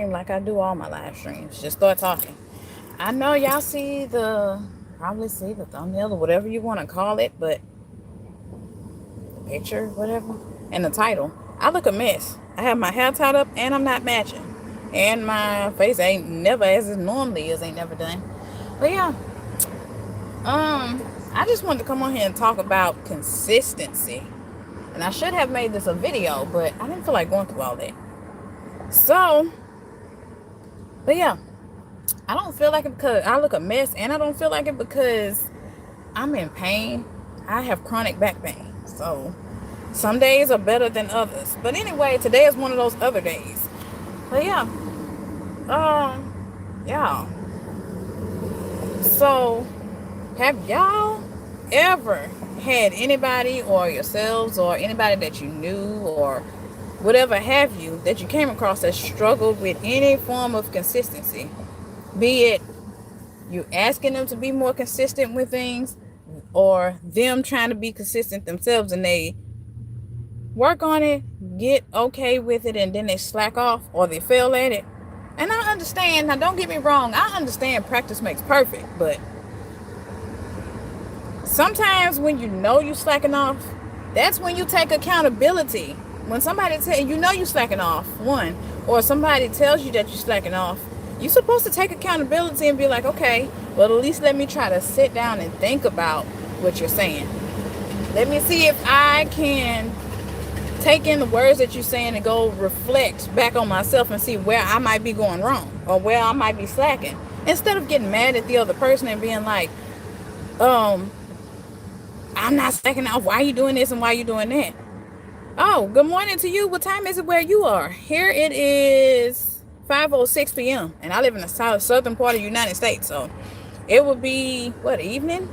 like I do all my live streams. Just start talking. I know y'all probably see the thumbnail or whatever you want to call it, but the picture, whatever, and the title. I look a mess. I have my hair tied up and I'm not matching. And my face ain't never as it normally is, ain't never done. But yeah, I just wanted to come on here and talk about consistency. And I should have made this a video, but I didn't feel like going through all that. So, but yeah, I don't feel like it because I look a mess, and I don't feel like it because I'm in pain. I have chronic back pain. So, some days are better than others. But anyway, today is one of those other days. But yeah, yeah. So, have y'all ever had anybody or yourselves or anybody that you knew or whatever have you that you came across that struggled with any form of consistency? Be it you asking them to be more consistent with things or them trying to be consistent themselves and they work on it, get okay with it, and then they slack off or they fail at it. And I understand, now don't get me wrong, I understand practice makes perfect, but sometimes when you know you're slacking off, that's when you take accountability. When somebody tells you know you're slacking off, one, or somebody tells you that you're slacking off, you're supposed to take accountability and be like, okay, well, at least let me try to sit down and think about what you're saying. Let me see if I can take in the words that you're saying and go reflect back on myself and see where I might be going wrong or where I might be slacking. Instead of getting mad at the other person and being like, I'm not slacking off. Why are you doing this and why are you doing that? Oh, good morning to you. What time is it where you are? Here it is 5:06 p.m. and I live in the southern part of the United States. So it would be, what, evening?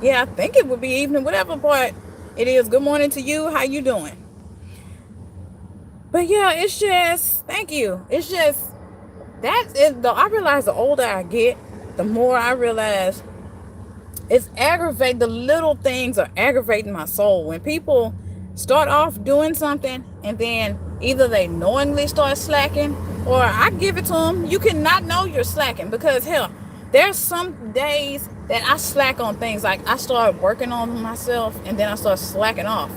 Yeah, I think it would be evening, whatever part it is. Good morning to you. How you doing? But yeah, it's just, thank you. It's just, I realize the older I get, the more I realize it's aggravating. The little things are aggravating my soul. When people start off doing something and then either they knowingly start slacking or I give it to them. You cannot know you're slacking because hell, there's some days that I slack on things. Like I start working on myself and then I start slacking off.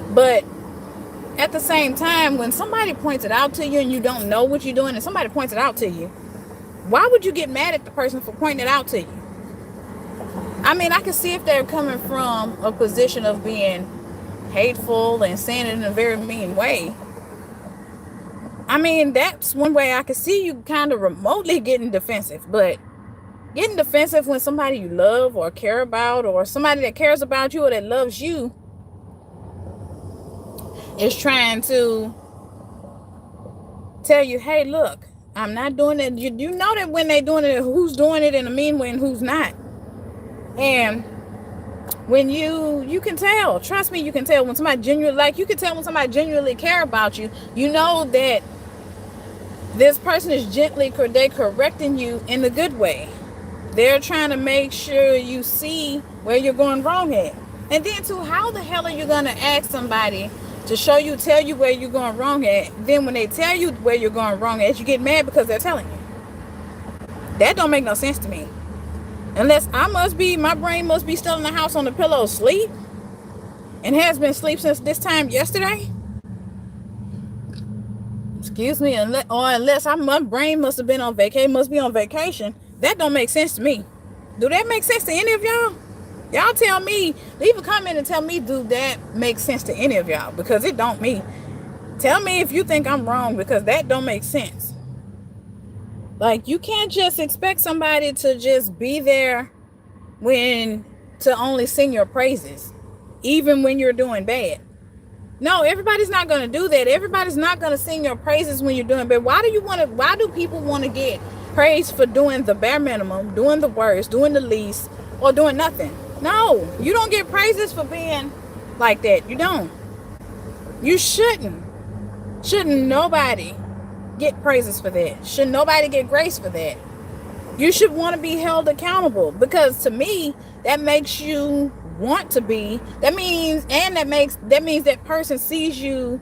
But at the same time, when somebody points it out to you and you don't know what you're doing and somebody points it out to you, why would you get mad at the person for pointing it out to you? I mean, I can see if they're coming from a position of being hateful and saying it in a very mean way. I mean, that's one way I can see you kind of remotely getting defensive. But getting defensive when somebody you love or care about or somebody that cares about you or that loves you is trying to tell you, hey, look, I'm not doing it. You know that when they're doing it, who's doing it in a mean way and who's not. And when you can tell, trust me, you can tell when somebody genuinely, like you can tell when somebody genuinely care about you, you know that this person is they correcting you in a good way. They're trying to make sure you see where you're going wrong at. And then too, how the hell are you going to ask somebody to tell you where you're going wrong at? Then when they tell you where you're going wrong at, you get mad because they're telling you. That don't make no sense to me. Unless my brain must be still in the house on the pillow asleep and has been asleep since this time yesterday. Excuse me, unless my brain must be on vacation. That don't make sense to me. Do that make sense to any of y'all? Y'all tell me, leave a comment and tell me, do that make sense to any of y'all? Because it don't me. Tell me if you think I'm wrong because that don't make sense. Like, you can't just expect somebody to just be there to only sing your praises, even when you're doing bad. No, everybody's not going to do that. Everybody's not going to sing your praises when you're doing bad. Why do people want to get praised for doing the bare minimum, doing the worst, doing the least, or doing nothing? No, you don't get praises for being like that. You don't. You shouldn't. Shouldn't nobody get praises for that. Should nobody get grace for that. You should want to be held accountable because to me, that makes you want to be. That means that person sees you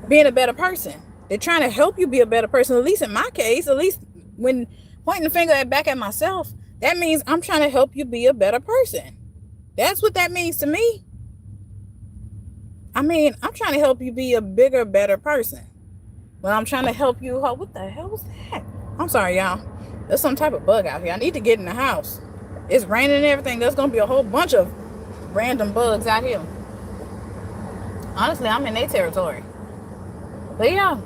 being a better person. They're trying to help you be a better person. At least in my case, at least when pointing the finger back at myself, that means I'm trying to help you be a better person. That's what that means to me. I mean, I'm trying to help you be a bigger, better person. Well, I'm trying to help you. What the hell was that? I'm sorry, y'all. There's some type of bug out here. I need to get in the house. It's raining and everything. There's going to be a whole bunch of random bugs out here. Honestly, I'm in their territory. But yeah.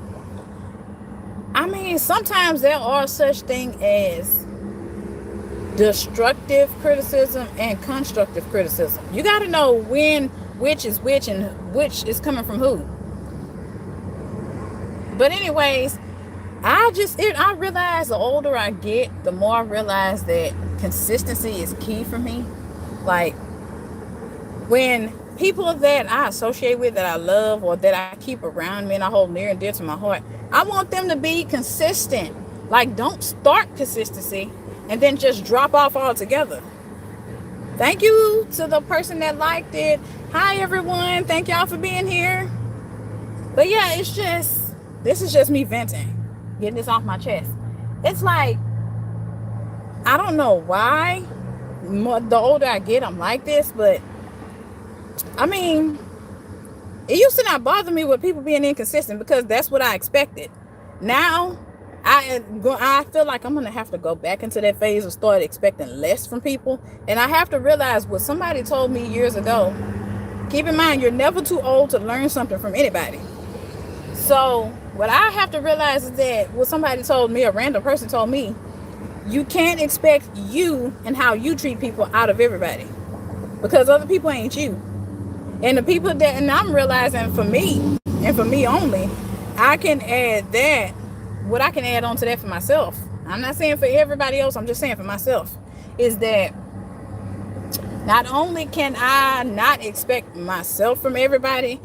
I mean, sometimes there are such things as destructive criticism and constructive criticism. You got to know when which is which and which is coming from who. But anyways, I realize the older I get, the more I realize that consistency is key for me. Like, when people that I associate with, that I love, or that I keep around me and I hold near and dear to my heart, I want them to be consistent. Like, don't start consistency and then just drop off altogether. Thank you to the person that liked it. Hi, everyone. Thank y'all for being here. But yeah, this is just me venting, getting this off my chest. It's like, I don't know why the older I get, I'm like this, but I mean, it used to not bother me with people being inconsistent because that's what I expected. Now, I feel like I'm going to have to go back into that phase of start expecting less from people. And I have to realize what somebody told me years ago. Keep in mind, you're never too old to learn something from anybody. So what I have to realize is that what somebody told me, a random person told me, you can't expect you and how you treat people out of everybody, because other people ain't you. And the people that, and I'm realizing for me and for me only, I can add that, what I can add on to that for myself. I'm not saying for everybody else, I'm just saying for myself, is that not only can I not expect myself from everybody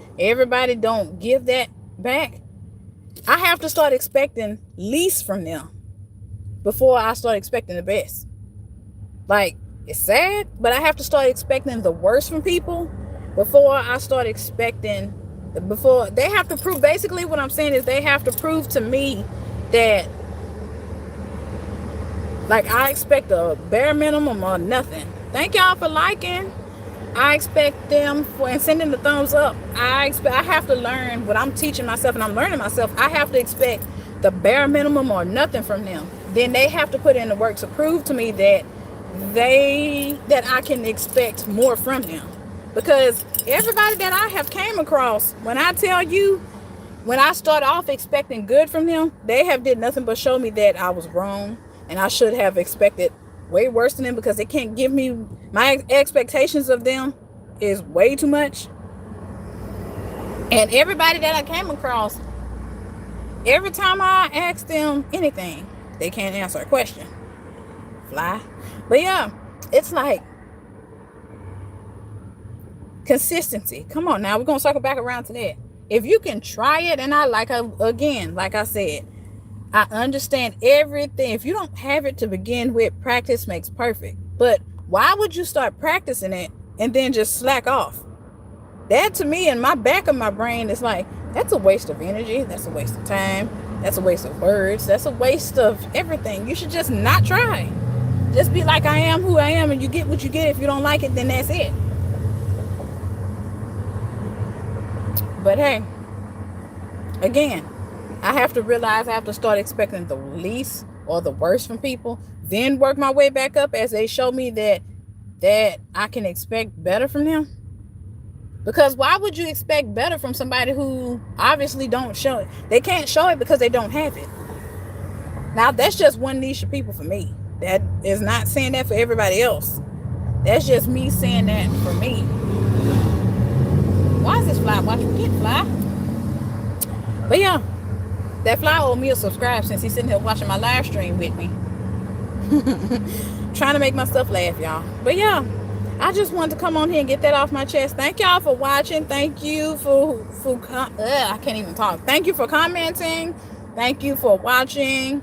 don't give that back, I have to start expecting least from them before I start expecting the best. Like, it's sad, but I have to start expecting the worst from people before I start expecting, before they have to prove, basically what I'm saying is they have to prove to me that, like, I expect a bare minimum or nothing. Thank y'all for liking. I expect them for, and sending the thumbs up. I have to learn what I'm teaching myself, and I'm learning myself. I have to expect the bare minimum or nothing from them. Then they have to put in the work to prove to me that I can expect more from them. Because everybody that I have came across, when I tell you, when I start off expecting good from them, they have did nothing but show me that I was wrong, and I should have expected way worse than them, because they can't give me, my expectations of them is way too much. And everybody that I came across, every time I ask them anything, they can't answer a question. Fly. But yeah, it's like consistency. Come on now, we're gonna circle back around to that. If you can try it, and like I said, I understand everything. If you don't have it to begin with, practice makes perfect. But why would you start practicing it and then just slack off? That, to me, in my back of my brain, is like, that's a waste of energy. That's a waste of time. That's a waste of words. That's a waste of everything. You should just not try. Just be like, I am who I am, and you get what you get. If you don't like it, then that's it. But hey, again, I have to realize I have to start expecting the least or the worst from people, then work my way back up as they show me that I can expect better from them. Because why would you expect better from somebody who obviously don't show it? They can't show it because they don't have it. Now, that's just one niche of people for me. That is not saying that for everybody else. That's just me saying that for me. Why is this fly watching? Get fly. But yeah, that fly owed me a subscribe since he's sitting here watching my live stream with me. Trying to make myself laugh, y'all. But yeah, I just wanted to come on here and get that off my chest. Thank y'all for watching. Thank you for I can't even talk. Thank you for commenting. Thank you for watching.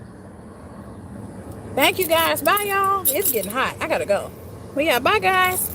Thank you guys. Bye, y'all. It's getting hot. I gotta go. But yeah, bye guys.